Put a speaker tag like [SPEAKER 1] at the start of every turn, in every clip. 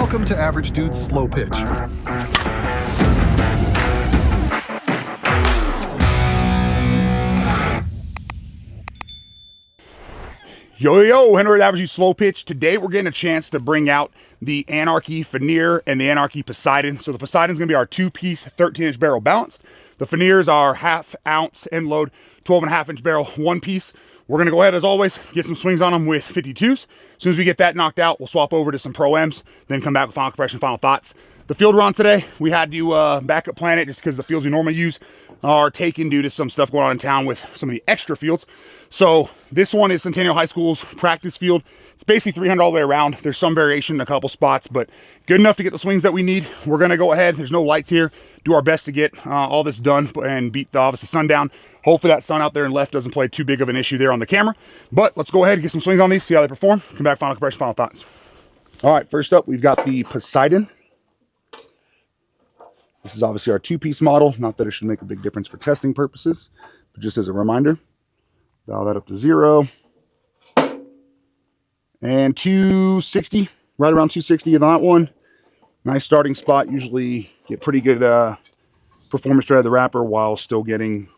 [SPEAKER 1] Welcome to Average Dude's Slow Pitch.
[SPEAKER 2] Yo, Henry with Average Dude's Slow Pitch. Today we're getting a chance to bring out the Anarchy Fenrir and the Anarchy Poseidon. So the Poseidon's gonna be our two-piece 13-inch barrel balanced. The Fenrir's our half-ounce end load 12.5-inch barrel one piece. We're gonna go ahead, as always, get some swings on them with 52s. As soon as we get that knocked out, we'll swap over to some Pro M's, then come back with final compression, final thoughts. The field we're on today, we had to backup plan it just because the fields we normally use are taken due to some stuff going on in town with some of the extra fields. So this one is Centennial High School's practice field. It's basically 300 all the way around. There's some variation in a couple spots, but good enough to get the swings that we need. We're gonna go ahead, there's no lights here, do our best to get all this done and beat the obviously sundown. Hopefully that sun out there and left doesn't play too big of an issue there on the camera. But let's go ahead and get some swings on these, see how they perform. Come back, final compression, final thoughts. All right, first up, we've got the Poseidon. This is obviously our two-piece model. Not that it should make a big difference for testing purposes, but just as a reminder, dial that up to 0. And 260, right around 260 on that one. Nice starting spot. Usually get pretty good performance straight out of the wrapper while still getting,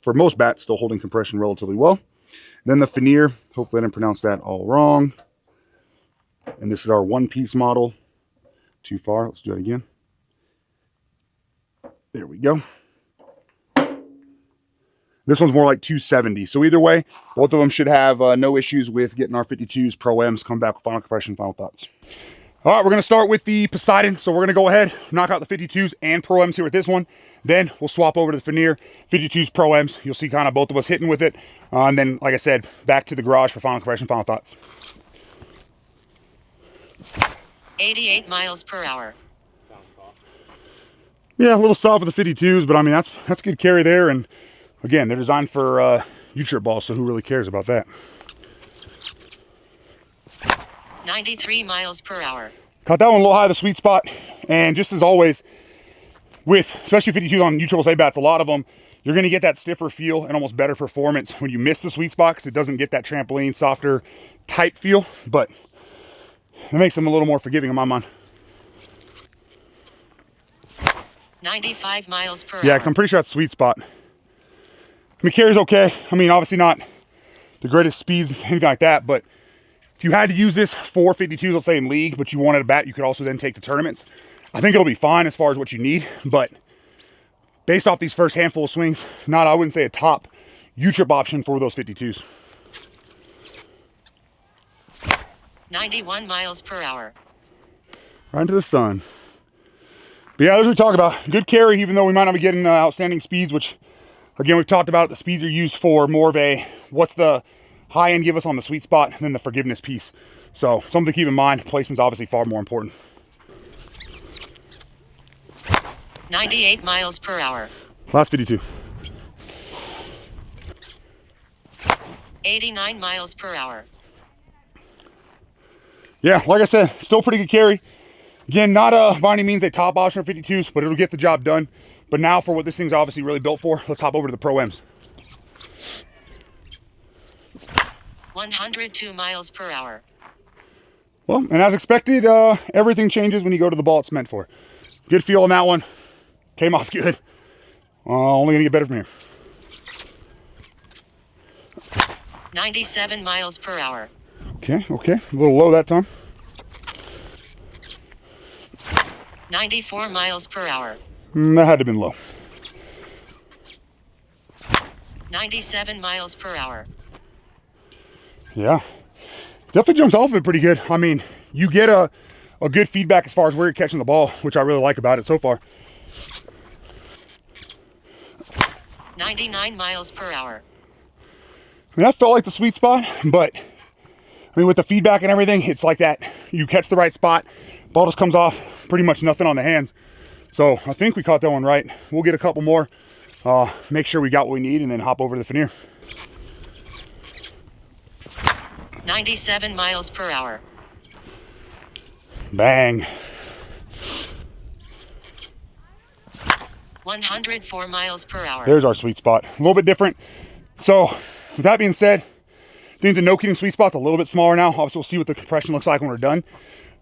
[SPEAKER 2] for most bats, still holding compression relatively well. Then the Fenrir, hopefully I didn't pronounce that all wrong. And this is our one-piece model. Too far, let's do it again. There we go. This one's more like 270. So either way, both of them should have no issues with getting our 52s, Pro M's, come back with final compression, final thoughts. All right, we're gonna start with the Poseidon. So we're gonna go ahead, knock out the 52s and Pro M's here with this one. Then we'll swap over to the Fenrir, 52s, Pro M's. You'll see kind of both of us hitting with it. And then, like I said, back to the garage for final compression, final thoughts.
[SPEAKER 3] 88 miles per hour.
[SPEAKER 2] Yeah, a little soft with the 52s, but I mean, that's good carry there. And again, they're designed for U-chip balls, so who really cares about that?
[SPEAKER 3] 93 miles per hour.
[SPEAKER 2] Caught that one a little high, the sweet spot. And just as always, with especially 52s on USSSA bats, a lot of them, you're going to get that stiffer feel and almost better performance when you miss the sweet spot because it doesn't get that trampoline, softer, tight feel. But it makes them a little more forgiving in my mind.
[SPEAKER 3] 95 miles per hour.
[SPEAKER 2] Yeah, because I'm pretty sure that's sweet spot. I mean, carry's okay. I mean, obviously not the greatest speeds, anything like that, but if you had to use this for 52s, let's say in league, but you wanted a bat, you could also then take to tournaments. I think it'll be fine as far as what you need, but based off these first handful of swings, I wouldn't say a top U-chip option for those 52s.
[SPEAKER 3] 91 miles per hour.
[SPEAKER 2] Right into the sun. But yeah, as we talk about, good carry, even though we might not be getting outstanding speeds, which again, we've talked about it, the speeds are used for more of a, what's the high end give us on the sweet spot, and then the forgiveness piece. So something to keep in mind, placement's obviously far more important.
[SPEAKER 3] 98 miles per hour.
[SPEAKER 2] Last 52.
[SPEAKER 3] 89 miles per hour.
[SPEAKER 2] Yeah, like I said, still pretty good carry. Again, not by any means a top option for 52s, but it'll get the job done. But now for what this thing's obviously really built for, let's hop over to the Pro M's.
[SPEAKER 3] 102 miles per hour.
[SPEAKER 2] Well, and as expected, everything changes when you go to the ball it's meant for. Good feel on that one. Came off good. Only gonna get better from here.
[SPEAKER 3] 97 miles per hour.
[SPEAKER 2] Okay, a little low that time.
[SPEAKER 3] 94 miles per hour.
[SPEAKER 2] That had to have been low.
[SPEAKER 3] 97 miles per hour.
[SPEAKER 2] Yeah, definitely jumps off of it pretty good. I mean, you get a good feedback as far as where you're catching the ball, which I really like about it so far.
[SPEAKER 3] 99 miles per hour.
[SPEAKER 2] I mean, that felt like the sweet spot, but I mean, with the feedback and everything, it's like that. You catch the right spot, ball just comes off, pretty much nothing on the hands. So I think we caught that one right. We'll get a couple more, make sure we got what we need, and then hop over to the Fenrir.
[SPEAKER 3] 97 miles per hour.
[SPEAKER 2] Bang.
[SPEAKER 3] 104 miles per hour.
[SPEAKER 2] There's our sweet spot. A little bit different. So with that being said, I think the no-kidding sweet spot's a little bit smaller now. Obviously, we'll see what the compression looks like when we're done.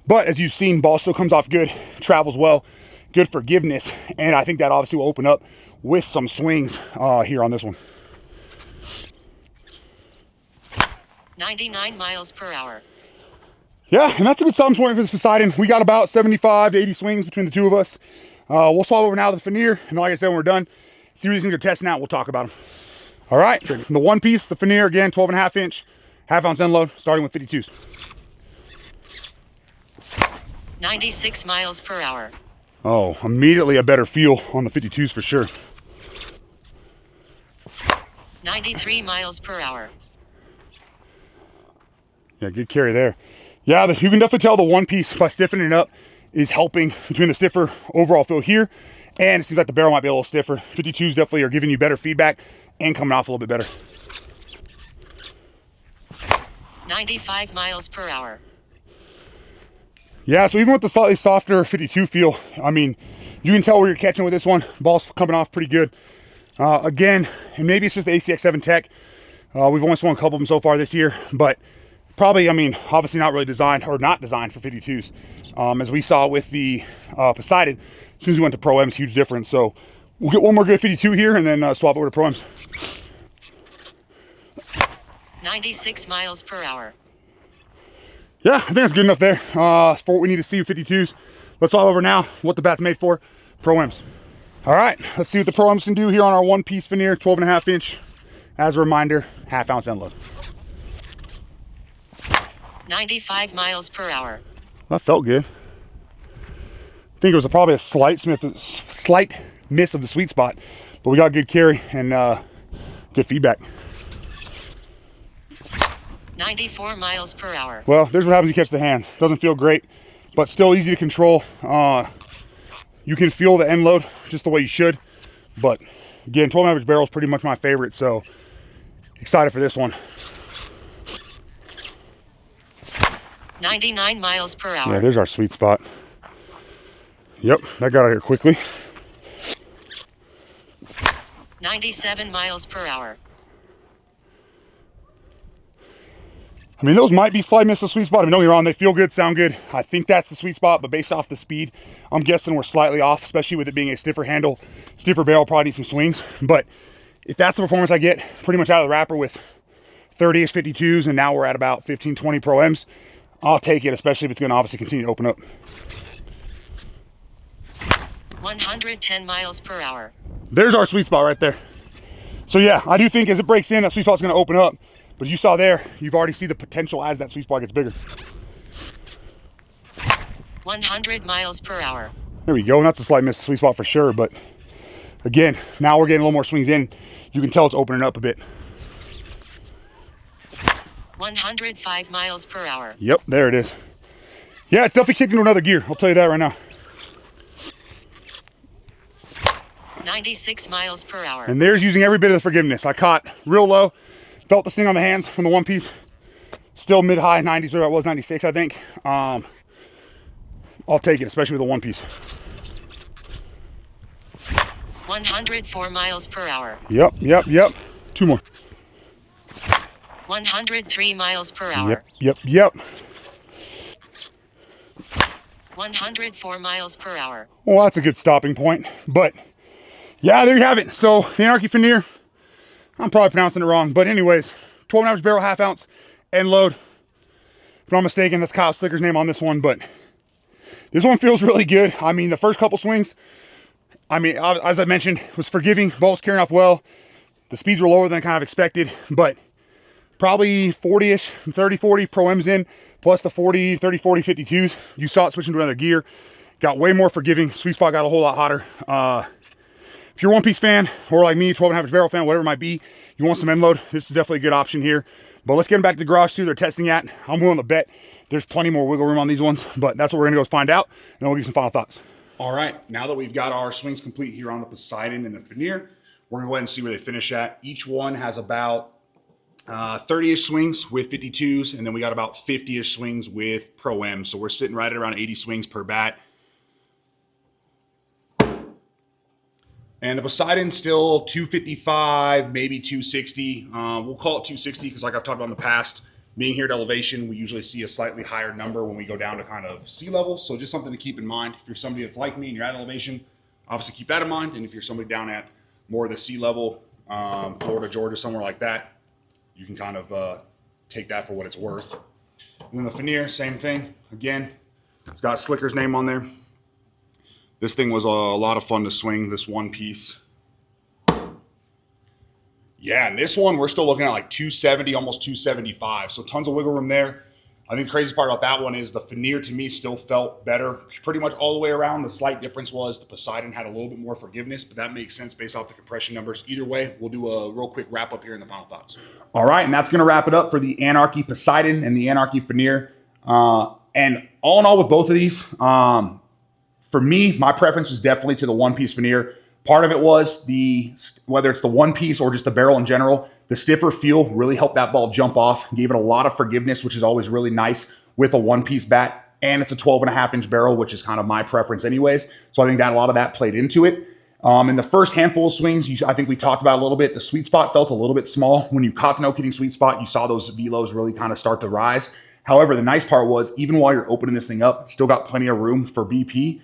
[SPEAKER 2] But as you've seen, ball still comes off good, travels well, good forgiveness, and I think that obviously will open up with some swings here on this one.
[SPEAKER 3] 99 miles per hour.
[SPEAKER 2] Yeah, and that's a good stopping point for this Poseidon. We got about 75 to 80 swings between the two of us. We'll swap over now to the Fenrir, and like I said, when we're done, see what these things are testing out, we'll talk about them. All right, the one piece, the Fenrir, again, 12.5 inch, half-ounce end load, starting with 52s.
[SPEAKER 3] 96 miles per hour.
[SPEAKER 2] Oh, immediately a better feel on the 52s for sure.
[SPEAKER 3] 93 miles per hour.
[SPEAKER 2] Yeah, good carry there. Yeah, you can definitely tell the one piece by stiffening it up is helping between the stiffer overall feel here, and it seems like the barrel might be a little stiffer. 52s definitely are giving you better feedback and coming off a little bit better.
[SPEAKER 3] 95 miles per hour.
[SPEAKER 2] Yeah, so even with the slightly softer 52 feel, I mean, you can tell where you're catching with this one. Ball's coming off pretty good. Again, and maybe it's just the ACX7 Tech. We've only swung a couple of them so far this year, but probably, I mean, obviously not really designed, or not designed for 52s. As we saw with the Poseidon, as soon as we went to Pro M's, huge difference. So we'll get one more good 52 here and then swap over to Pro M's.
[SPEAKER 3] 96 miles per hour.
[SPEAKER 2] Yeah, I think that's good enough there for what we need to see with 52s. Let's swap over now, what the bat's made for, Pro M's. All right, let's see what the Pro M's can do here on our one piece Fenrir, 12.5 inch. As a reminder, half-ounce end load.
[SPEAKER 3] 95 miles per hour.
[SPEAKER 2] That felt good. I think it was probably a slight miss of the sweet spot, but we got good carry and good feedback.
[SPEAKER 3] 94 miles per hour.
[SPEAKER 2] Well, there's what happens when you catch the hands. Doesn't feel great, but still easy to control. You can feel the end load just the way you should. But again, 12 average barrel is pretty much my favorite, so excited for this one.
[SPEAKER 3] 99 miles per hour.
[SPEAKER 2] Yeah, there's our sweet spot. Yep, that got out here quickly.
[SPEAKER 3] 97 miles per hour.
[SPEAKER 2] I mean, those might be slight miss of sweet spot. I mean, don't get me wrong, they feel good, sound good. I think that's the sweet spot, but based off the speed, I'm guessing we're slightly off, especially with it being a stiffer handle, stiffer barrel, probably need some swings. But if that's the performance I get pretty much out of the wrapper with 30-ish 52s, and now we're at about 15, 20 Pro M's, I'll take it, especially if it's gonna obviously continue to open up.
[SPEAKER 3] 110 miles per hour.
[SPEAKER 2] There's our sweet spot right there. So yeah, I do think as it breaks in, that sweet spot's gonna open up. But you saw there, you've already seen the potential as that sweet spot gets bigger.
[SPEAKER 3] 100 miles per hour.
[SPEAKER 2] There we go, and that's a slight miss sweet spot for sure. But again, now we're getting a little more swings in. You can tell it's opening up a bit.
[SPEAKER 3] 105 miles per hour.
[SPEAKER 2] Yep, there it is. Yeah, it's definitely kicked into another gear. I'll tell you that right now.
[SPEAKER 3] 96 miles per hour.
[SPEAKER 2] And there's using every bit of the forgiveness. I caught real low, felt the sting on the hands from the one piece. Still mid-high 90s, or it was 96, I think. I'll take it, especially with the one piece.
[SPEAKER 3] 104 miles per hour.
[SPEAKER 2] Yep. Two more.
[SPEAKER 3] 103 miles per hour.
[SPEAKER 2] Yep.
[SPEAKER 3] 104 miles per hour.
[SPEAKER 2] Well, that's a good stopping point. But yeah, there you have it. So the Anarchy Fenrir, I'm probably pronouncing it wrong, but anyways, 12 average barrel, half ounce, end load. If I'm not mistaken, that's Kyle Slicker's name on this one, but this one feels really good. I mean, the first couple swings, I mean, as I mentioned, was forgiving. Ball's carrying off well. The speeds were lower than I kind of expected, but probably 40-ish, 30, 40 Pro M's in, plus the 40, 30, 40, 52s. You saw it switching to another gear. Got way more forgiving. Sweet spot got a whole lot hotter. If you're a one-piece fan, or like me, 12 average barrel fan, whatever it might be, you want some end load, this is definitely a good option here. But let's get them back to the garage, see what they're testing at. I'm willing to bet there's plenty more wiggle room on these ones, but that's what we're gonna go find out, and then we'll give you some final thoughts. All right, now that we've got our swings complete here on the Poseidon and the Fenrir, we're gonna go ahead and see where they finish at. Each one has about 30-ish swings with 52s, and then we got about 50-ish swings with Pro M. So we're sitting right at around 80 swings per bat. And the Poseidon's still 255, maybe 260. We'll call it 260 because like I've talked about in the past, Being here at elevation, we usually see a slightly higher number when we go down to kind of sea level. So just something to keep in mind. If you're somebody that's like me and you're at elevation, obviously keep that in mind. And if you're somebody down at more of the sea level, Florida, Georgia, somewhere like that, you can kind of take that for what it's worth. And then the Fenrir, same thing. Again, it's got Slicker's name on there. This thing was a lot of fun to swing, this one piece. Yeah, and this one, we're still looking at like 270, almost 275. So tons of wiggle room there. I think the craziest part about that one is the Fenrir to me still felt better pretty much all the way around. The slight difference was the Poseidon had a little bit more forgiveness, but that makes sense based off the compression numbers. Either way, we'll do a real quick wrap up here in the final thoughts. All right, and that's going to wrap it up for the Anarchy Poseidon and the Anarchy Fenrir. And all in all with both of these, for me, my preference was definitely to the one-piece Fenrir. Part of it was whether it's the one piece or just the barrel in general, the stiffer feel really helped that ball jump off, gave it a lot of forgiveness, which is always really nice with a one-piece bat. And it's a 12.5-inch barrel, which is kind of my preference anyways. So I think that a lot of that played into it. In the first handful of swings, I think we talked about a little bit, the sweet spot felt a little bit small. When you caught the no-kidding sweet spot, you saw those velos really kind of start to rise. However, the nice part was even while you're opening this thing up, still got plenty of room for BP.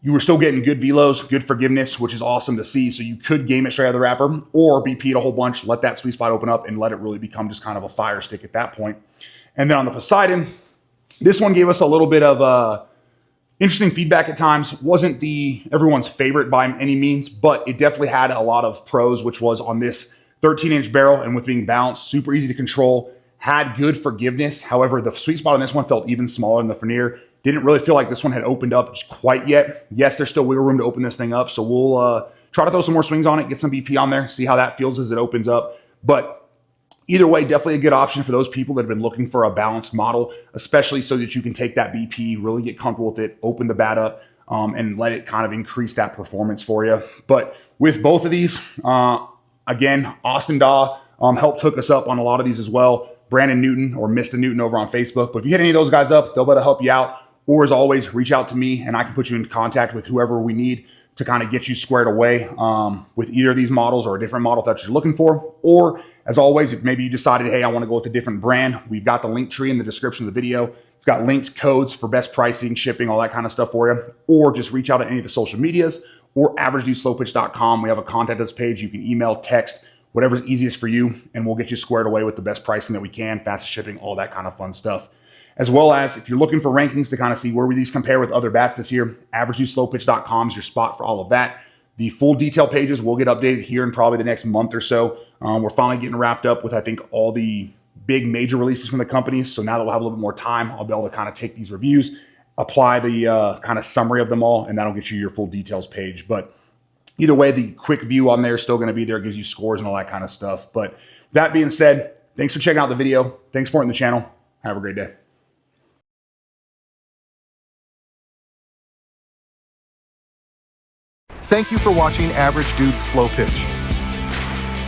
[SPEAKER 2] You were still getting good velos, good forgiveness, which is awesome to see. So you could game it straight out of the wrapper or BP it a whole bunch, let that sweet spot open up and let it really become just kind of a fire stick at that point. And then on the Poseidon, this one gave us a little bit of interesting feedback at times. Wasn't everyone's favorite by any means, but it definitely had a lot of pros, which was on this 13-inch barrel and with being balanced, super easy to control, had good forgiveness. However, the sweet spot on this one felt even smaller than the Fenrir. Didn't really feel like this one had opened up quite yet. Yes, there's still wiggle room to open this thing up. So we'll try to throw some more swings on it, get some BP on there, see how that feels as it opens up. But either way, definitely a good option for those people that have been looking for a balanced model, especially so that you can take that BP, really get comfortable with it, open the bat up, and let it kind of increase that performance for you. But with both of these, again, Austin Daw helped hook us up on a lot of these as well. Brandon Newton or Mr. Newton over on Facebook. But if you hit any of those guys up, they'll be able to help you out. Or as always, reach out to me and I can put you in contact with whoever we need to kind of get you squared away with either of these models or a different model that you're looking for. Or as always, if maybe you decided, hey, I want to go with a different brand, we've got the link tree in the description of the video. It's got links, codes for best pricing, shipping, all that kind of stuff for you. Or just reach out to any of the social medias or averagedudeslowpitch.com. We have a contact us page. You can email, text, whatever's easiest for you, and we'll get you squared away with the best pricing that we can, fastest shipping, all that kind of fun stuff. As well as if you're looking for rankings to kind of see where these compare with other bats this year, averagedudeslowpitch.com is your spot for all of that. The full detail pages will get updated here in probably the next month or so. We're finally getting wrapped up with, I think, all the big major releases from the companies. So now that we'll have a little bit more time, I'll be able to kind of take these reviews, apply the kind of summary of them all, and that'll get you your full details page. But either way, the quick view on there is still going to be there. It gives you scores and all that kind of stuff. But that being said, thanks for checking out the video. Thanks for supporting the channel. Have a great day.
[SPEAKER 1] Thank you for watching Average Dude's Slow Pitch.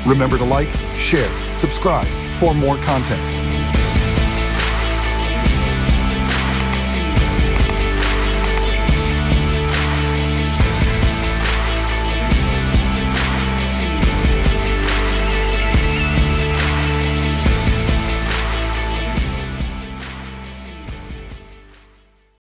[SPEAKER 1] Remember to like, share, subscribe for more content.